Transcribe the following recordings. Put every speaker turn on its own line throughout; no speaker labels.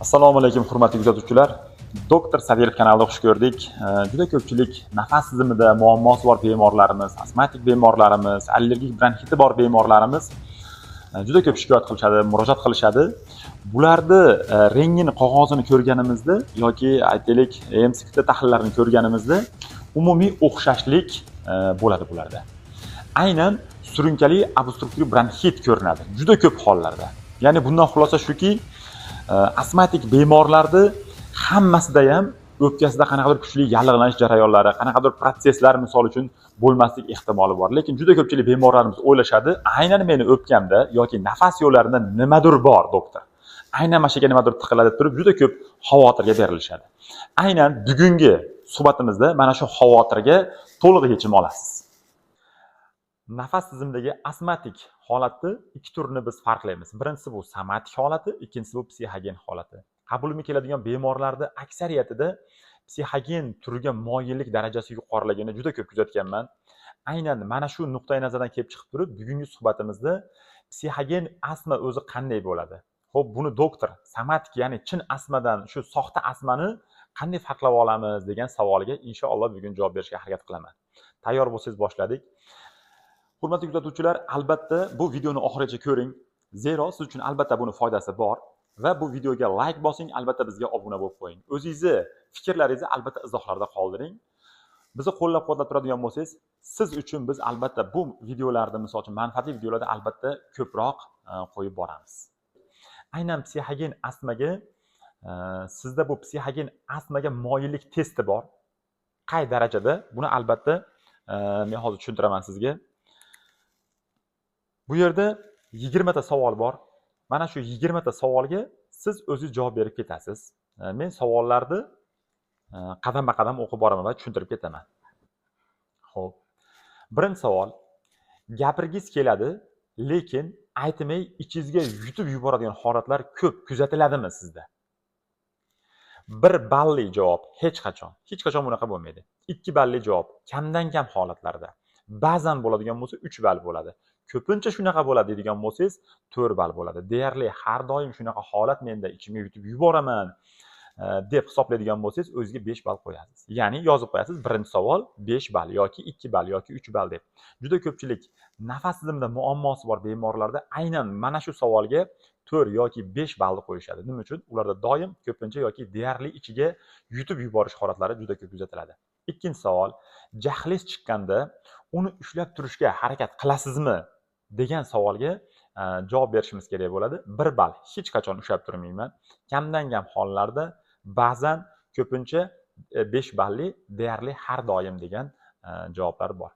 Assalomu alaykum hurmatli kuzatuvchilar. Doktor Sadirov kanalida xush ko'rdik. Juda ko'pchilik nafas tizimida muammosi bor bemorlarimiz, astmatik bemorlarimiz, allergik bronxiti bor bemorlarimiz juda ko'p shikoyat qilishadi, murojaat qilishadi. Bularni rentgen qog'ozini ko'rganimizda yoki aytaylik EMCT tahlillarini ko'rganimizda umumiy o'xshashlik bo'ladi bularda. Aynan surunkali obstruktiv bronxit ko'rinadi juda ko'p hollarda. Ya'ni bundan xulosa shuki, astmatik bemorlarni hammasida ham o'pkasida qanaqadir kuchli yallig'lanish jarayonlari, qanaqadir protsesslar misol uchun bo'lmaslik ehtimoli bor. Lekin juda ko'pchilik bemorlarimiz o'ylashadi, aynan meni o'pkamda yoki nafas yo'llarida nimadir bor, doktor. Aynan mana shu yerga nimadir tiqiladi deb turib juda ko'p xavotirga berilishadi. Aynan bugungi suhbatimizda mana shu xavotirga to'liq yechim olasiz. Nafas tizimidagi astmatik holatni ikki turini biz farqlaymiz. Birinchisi bu somatik holati, ikkinchisi bu psixogen holati. Qabulimga keladigan bemorlarda aksariyatida psixogen turiga moyillik darajasi yuqoriligini juda ko'p kuzatganman. Aynan mana shu nuqtai nazardan kelib chiqib turib, bugungi suhbatimizda psixogen astma o'zi qanday bo'ladi? Xo'p, buni doktor somatik, ya'ni chin astmadan shu soxta astmani qanday farqlab olamiz degan savoliga inshaalloh bugun javob berishga harakat qilaman. Tayyor bo'lsangiz boshladik. Hurmatli kuzatuvchilar, albatta bu videoni oxirigacha ko'ring. Zero siz uchun albatta buni foydasi bor va bu videoga like bosing, albatta bizga obuna bo'lib qo'ying. O'zingizni fikrlaringizni albatta izohlarda qoldiring. Bizni qo'llab-quvvatlab turadigan bo'lsangiz, siz uchun biz albatta bu videolarni, misol uchun manfaatli videolarni albatta ko'proq qo'yib boramiz. Aynan psixogen astmaga sizda bu psixogen astmaga moyillik testi bor. Qay darajada? Buni albatta men hozir tushuntiraman sizga. Bu yerda 20 ta savol bor. Mana shu 20 ta savolga siz o'zingiz javob berib ketasiz. Men savollarni qadam-qadam o'qib boraman va tushuntirib ketaman. Xo'p. Birinchi savol. Gapirgingiz keladi, lekin aytmay ichingizga yutib yuboradigan holatlar ko'p kuzatiladimi sizda? 1 balli javob hech qachon bunaqa bo'lmaydi. 2 balli javob kamdan kam holatlarda. Ba'zan bo'ladigan bo'lsa 3 ball bo'ladi. Ko'pincha shunaqa bo'ladi deydigan bo'lsangiz 4 ball bo'ladi. Deyarli har doim shunaqa holat menda ichimga yutib yuboraman deb hisoblaydigan bo'lsangiz o'zingizga 5 ball qo'yasiz. Ya'ni yozib qo'yasiz, birinchi savol 5 ball yoki 2 ball yoki 3 ball deb. Juda ko'pchilik nafas tizimida muammosi bor bemorlarda aynan mana shu savolga 4 yoki 5 ballni qo'yishadi. Nima uchun? Ularda doim ko'pincha yoki deyarli ichiga yutib yuborish holatlari juda ko'p kuzatiladi. Ikkinchi savol, jahlingiz chiqqanda uni ushlab turishga harakat qilasizmi degan savolga javob berishimiz kerak bo'ladi. 1 ball hech qachon ushlab turmayman. Kamdan kam hollarda, ba'zan ko'pincha 5 balli deyarli har doim degan javoblar bor.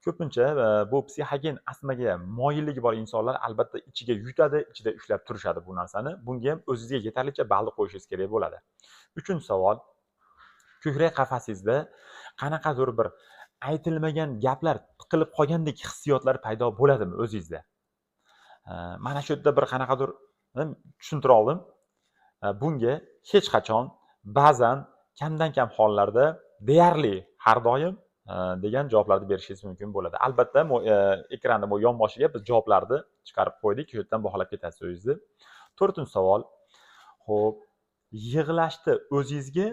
Ko'pincha bu psixogen astmaga moyilligi bor insonlar albatta ichiga yutadi, ichida ushlab turishadi bu narsani. Bunga ham o'zingizga yetarlicha ballni qo'yishingiz kerak bo'ladi. Uchinchi savol, ko'krak qafasingizda qanaqadir bir aytilmagan gaplar tiqilib qolgandek hissiyotlar paydo bo'ladimi o'zingizda? Mana shu yerda bir qanaqadir tushuntira oldim. Bunga hech qachon, ba'zan, kamdan kam hollarda, deyarli har doim degan javoblarni berishingiz mumkin bo'ladi. Albatta, ekranda bu yonboshiga biz javoblarni chiqarib qo'ydik. Shu yerdan baholab ketasiz o'zingizni. 4-savol. Xo'p, yig'lashni o'zingizga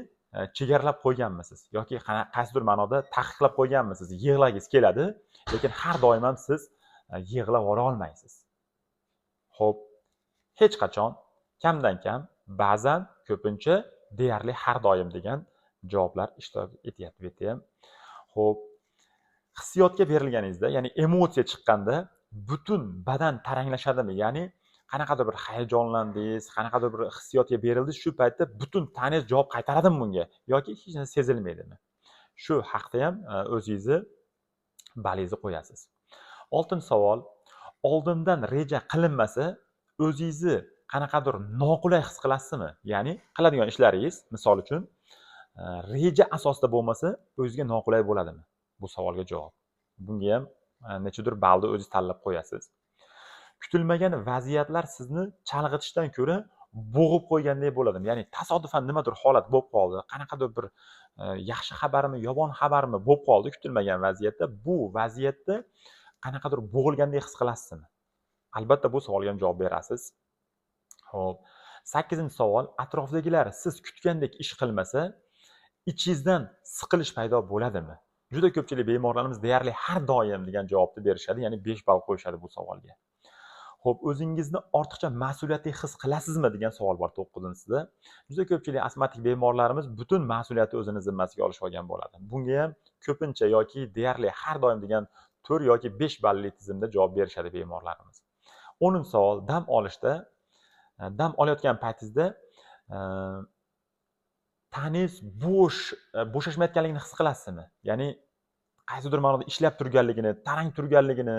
chegaralab qo'yganmisiz yoki qaysidir ma'noda taqiqlab qo'yganmisiz? Yig'lagingiz keladi, lekin har doim ham siz yig'lab ola olmaysiz. Xo'p, hech qachon, kamdan kam, ba'zan, ko'pincha, deyarli har doim degan javoblar ishtirok etyapti bu yerda ham. Xo'p, hissiyotga berilganingizda, ya'ni emotsiya chiqqanda butun badan taranglashadimi? Ya'ni qanaqadir bir hayajonlandingiz, qanaqadir bir hissiyotga berildingiz, shu paytda butun tanangiz javob qaytaradimi bunga yoki hech narsa sezilmaydimi? Shu haqda ham o'zingizni ballingizni qo'yasiz. 6-savol, oldindan reja qilinmasa, o'zingizni qanaqadir noqulay his qilasizmi? Ya'ni qiladigan ishlaringiz, misol uchun, reja asosida bo'lmasa, o'zingizga noqulay bo'ladimi? Bu savolga javob. Bunga ham nechadir ballni o'zingiz tanlab qo'yasiz. Kutilmagan vaziyatlar sizni chalg'itishdan ko'ra bo'g'ib qo'ygandek bo'ladimi? Ya'ni tasodifan nimadir holat bo'lib qoldi, qanaqadir bir yaxshi xabarmi, yomon xabarmi bo'lib qoldi kutilmagan vaziyatda, bu vaziyatda qanaqadir bo'g'ilgandek his qilasizmi? Albatta bu savolga ham javob berasiz. Xo'p, Sakkizinchi savol, atrofdagilar siz kutgandek ish qilmasa, ichingizdan siqilish paydo bo'ladimi? Juda ko'pchilik bemorlarimiz deyarli har doim degan javobni berishadi, ya'ni 5 ball qo'yishadi bu savolga. Xo'p, o'zingizni ortiqcha mas'uliyatli his qilasizmi degan savol bor 9-sida. Juda ko'pchilik astmatik bemorlarimiz butun mas'uliyatni o'zini zimmasiga olishib olgan bo'ladi. Bunga ham ko'pincha yoki deyarli har doim degan 4 yoki 5 ballli tizimda javob berishadi bemorlarimiz. 10-savol, dam olayotgan paytingizda taningiz bo'shashmayotganligini his qilasizmi? Ya'ni qaysidir ma'noda ishlab turganligini, tarang turganligini,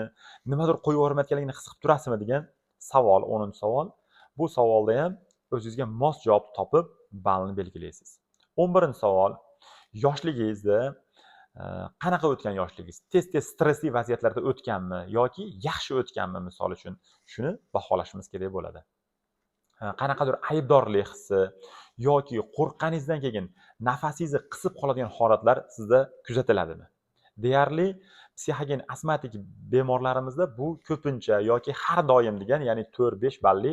nimadir qo'yib yubormayotganligini his qilib turasizmi degan savol, 10-savol. Bu savolda ham o'zingizga mos javobni topib, ballni belgilaysiz. 11-savol, yoshligingizda qanaqa o'tgan yoshligingiz? Tez-tez stressli vaziyatlarda o'tganmi yoki yaxshi o'tganmi, misol uchun? Shuni baholashimiz kerak bo'ladi. Qanaqadir aybdorlik hissi yoki qo'rqqaningizdan keyin nafasingizni qisib qoladigan holatlar sizda kuzatiladimi? Deyarli psixogen astmatik bemorlarimizda bu ko'pincha yoki har doim degan, ya'ni 4-5 ballli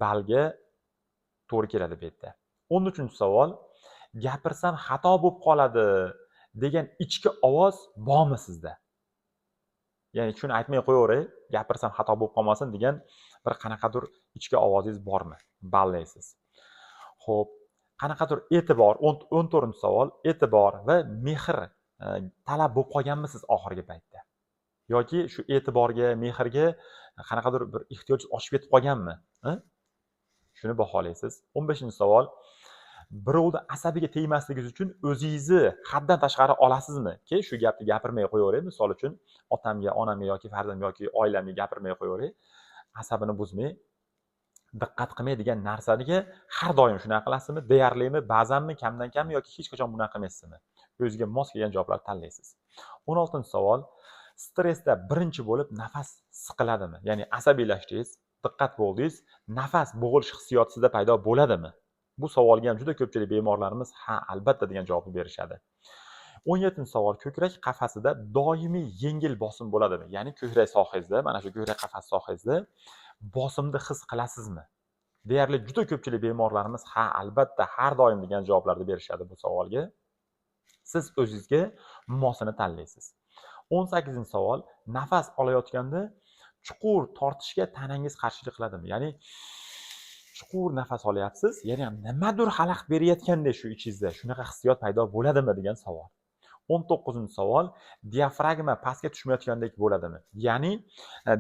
ballga to'g'ri keladi bu yerda. 13-savol, gapirsam xato bo'lib qoladi degan ichki ovoz bormi sizda? Ya'ni shuni aytmay qo'yaveray, gapirsam xato bo'lib qolmasin degan bir qanaqadir ichki ovozingiz bormi? Ballaysiz. Xo'p, qanaqadir e'tibor, 14-savol, e'tibor va mehr talab bo'lib qolganmisiz oxirgi paytda? Yoki shu e'tiborga, mehrga qanaqadir bir ehtiyoj oshib ketib qolganmi? Shuni baholaysiz. 15-savol, birovni asabiga tegmasligingiz uchun o'zingizni haddan tashqari olasizmi? Ki shu gapni gapirmay qo'yaveray, misol uchun otamga, onamga yoki farzandimga yoki oilamga gapirmay qo'yaveray, asabini buzmay, diqqat qilmay degan narsaniga har doim shunaqa qilasizmi? Deyarlimi, ba'zanmi, kamdan kam yoki hech qachon bunaqa qilmaysizmi? O'zingizga mos kelgan javoblarni tanlaysiz. 16-savol, stressda birinchi bo'lib nafas siqiladimi? Ya'ni asabiylashdingiz, diqqat bo'ldingiz, nafas bo'g'ilish hissiyoti sizda paydo bo'ladimi? Bu savolga ham juda ko'pchilik bemorlarimiz ha, albatta degan javobni berishadi. 17-savol, ko'krak qafasida doimiy yengil bosim bo'ladimi? Ya'ni ko'krak sohasida, mana shu ko'krak qafasi sohasida bosimni his qilasizmi? Deyarli juda ko'pchilik bemorlarimiz ha, albatta, har doim degan javoblarni berishadi bu savolga. Siz o'zingizga mosini tanlaysiz. 18-savol, nafas olayotganda chuqur tortishga tanangiz qarshilik qiladimi? Ya'ni chuqur nafas olyapsiz, ya'ni nimadir xalaqit berayotgandek shu ichingizda shunaqa hissiyot paydo bo'ladimi degan savol. 19-savol, diafragma pastga tushmayotgandek bo'ladimi? Ya'ni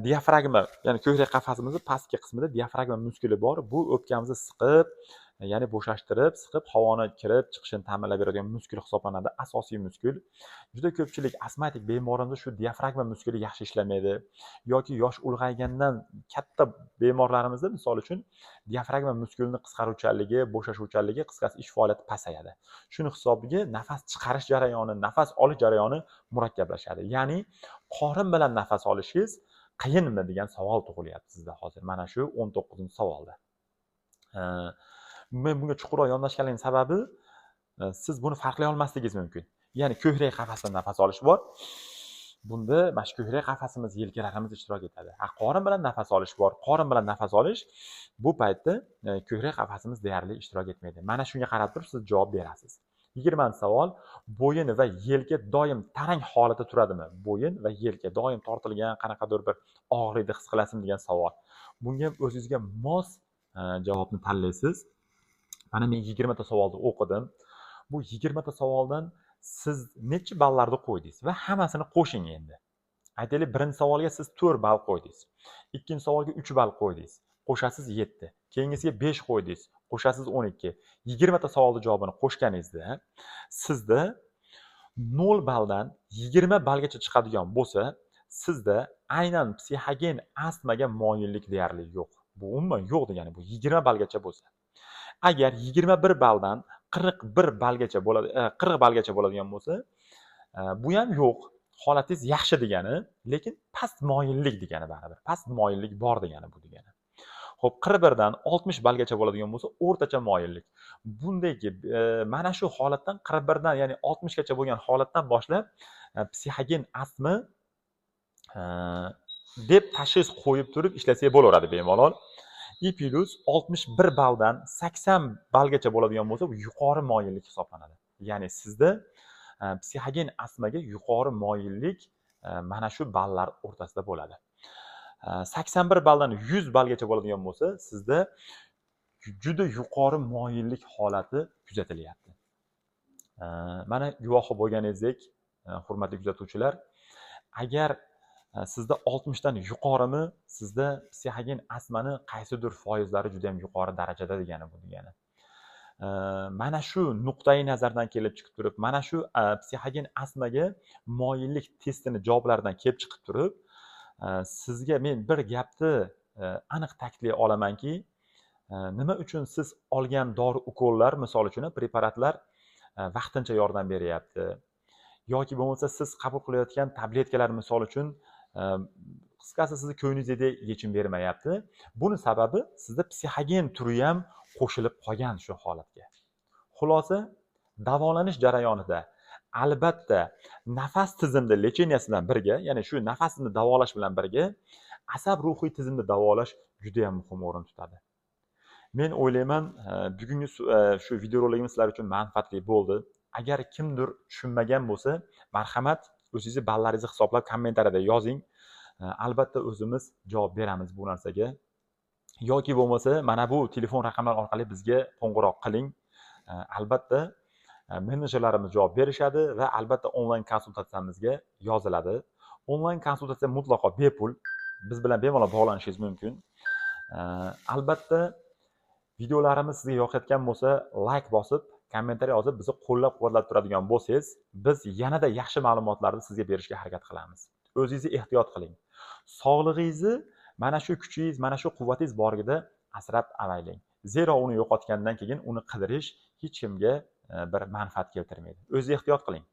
diafragma, ya'ni ko'krak qafasimizni pastki qismida diafragma muskuli bor. Bu o'pkamizni siqib, ya'ni bo'shashtirib, siqib havoni kirib chiqishini ta'minlab beradigan muskul hisoblanadi, asosiy muskul. Juda ko'pchilik astmatik bemorlarda shu diafragma muskuli yaxshi ishlamaydi yoki yosh ulg'aygandan katta bemorlarimizda misol uchun diafragma muskulini qisqaruvchanligi, bo'shashuvchanligi, qisqasi ish faoliyati pasayadi. Shuni hisobiga nafas chiqarish jarayoni, nafas olish jarayoni murakkablashadi. Ya'ni qorin bilan nafas olishingiz qiyinmi degan savol tug'ilyapti sizda hozir. Mana shu 19-savolda. Men bunga chuqurroq yondashganligim sababi siz buni farqlay olmasligingiz mumkin. Ya'ni ko'krak qafasida nafas olish bor. Bunda mana shu ko'krak qafasimiz, yelkalarimiz ishtirok etadi. Qorin bilan nafas olish bor. Qorin bilan nafas olish bu paytda ko'krak qafasimiz deyarli ishtirok etmaydi. Mana shunga qarab turib siz javob berasiz. 20-savol, bo'yin va yelka doim tarang holatda turadimi? Bo'yin va yelka doim tortilgan, qanaqadir bir og'riqni his qilasizmi degan savol. Bunga o'zingizga mos javobni tanlaysiz. Mana men 20 ta savolni o'qidim. Bu 20 ta savoldan siz necha ballarni qo'ydingiz va hammasini qo'shing endi. Aytaylik, birinchi savolga siz 4 ball qo'ydingiz. Ikkinchi savolga 3 ball qo'ydingiz. Qo'shasiz 7. Keyingisiga 5 qo'ydingiz. Qo'shasiz 12. 20 ta savolning javobini qo'shganingizda sizda 0 balldan 20 ballgacha chiqadigan bo'lsa, sizda aynan psixogen astmaga moyillik deyarli yo'q. Bu umuman yo'q degani bu 20 ballgacha bo'lsa. Agar 21 balldan 41 ballgacha bo'ladi, 40 ballgacha bo'ladigan bo'lsa, bu ham yo'q. Holatingiz yaxshi degani, lekin past moyillik degani baribir. Past moyillik bor degani bu degani. Xo'p, 41 dan 60 ballgacha bo'ladigan bo'lsa, o'rtacha moyillik. Bundagi mana shu holatdan 41 dan, ya'ni 60 gacha bo'lgan holatdan boshlab psixogen astma deb tashxis qo'yib turib ishlasak bo'laveradi bemalol. I plus 61 balldan 80 ballgacha bo'ladigan bo'lsa, bu yuqori moyillik hisoblanadi. Ya'ni sizda psixogen astmaga yuqori moyillik mana shu ballar o'rtasida bo'ladi. 81 balldan 100 ballgacha bo'ladigan bo'lsa, sizda juda yuqori moyillik holati kuzatilyapti. Mana guvohi bo'lganingizdek, hurmatli kuzatuvchilar, agar sizda 60 dan yuqorimi, sizda psixogen astmani qaysidir foizlari juda ham yuqori darajada degani bu degani. Mana shu nuqtai nazardan kelib chiqib turib, mana shu psixogen astmaga moyillik testini javoblaridan kelib chiqib turib, sizga men bir gapni aniq ta'kidlay olamanki, nima uchun siz olgan dori ukollar, misol uchun preparatlar vaqtincha yordam beryapti yoki bo'lmasa siz qabul qilayotgan tabletkalar misol uchun qisqasi sizni ko'nglingizdek yechim bermayapti. Buni sababi sizda psixogen turi ham qo'shilib qolgan shu holatga. Xulosa, davolanish jarayonida albatta nafas tizimida lecheniyasidan birga, ya'ni shu nafasni davolash bilan birga asab ruhiy tizimni davolash juda ham muhim o'rin tutadi. Men o'ylayman, bugungi shu videorolikimiz sizlar uchun manfaatli bo'ldi. Agar kimdir tushunmagan bo'lsa, marhamat o'zingiz ballaringizni hisoblab kommentariyada yozing. Albatta o'zimiz javob beramiz bu narsaga. Yoki bo'lmasa, mana bu telefon raqamlari orqali bizga qo'ng'iroq qiling. Albatta menejerlarimiz javob berishadi va albatta onlayn konsultatsiyamizga yoziladi. Onlayn konsultatsiya mutlaqo bepul. Biz bilan bemalol bog'lanishingiz mumkin. Albatta videolarimiz sizga yoqayotgan bo'lsa, like bosib, kommentariy yozib, bizni qo'llab-quvvatlab turadigan bo'lsangiz, biz yanada yaxshi ma'lumotlarni sizga berishga harakat qilamiz. O'zingizni ehtiyot qiling. Sog'lig'ingizni mana shu kuchingiz, mana shu quvvatingiz borligida asrab avaylang. Zero uni yo'qotgandan keyin uni qidirish hech kimga bir manfaat keltirmaydi. O'zingizni ehtiyot qiling.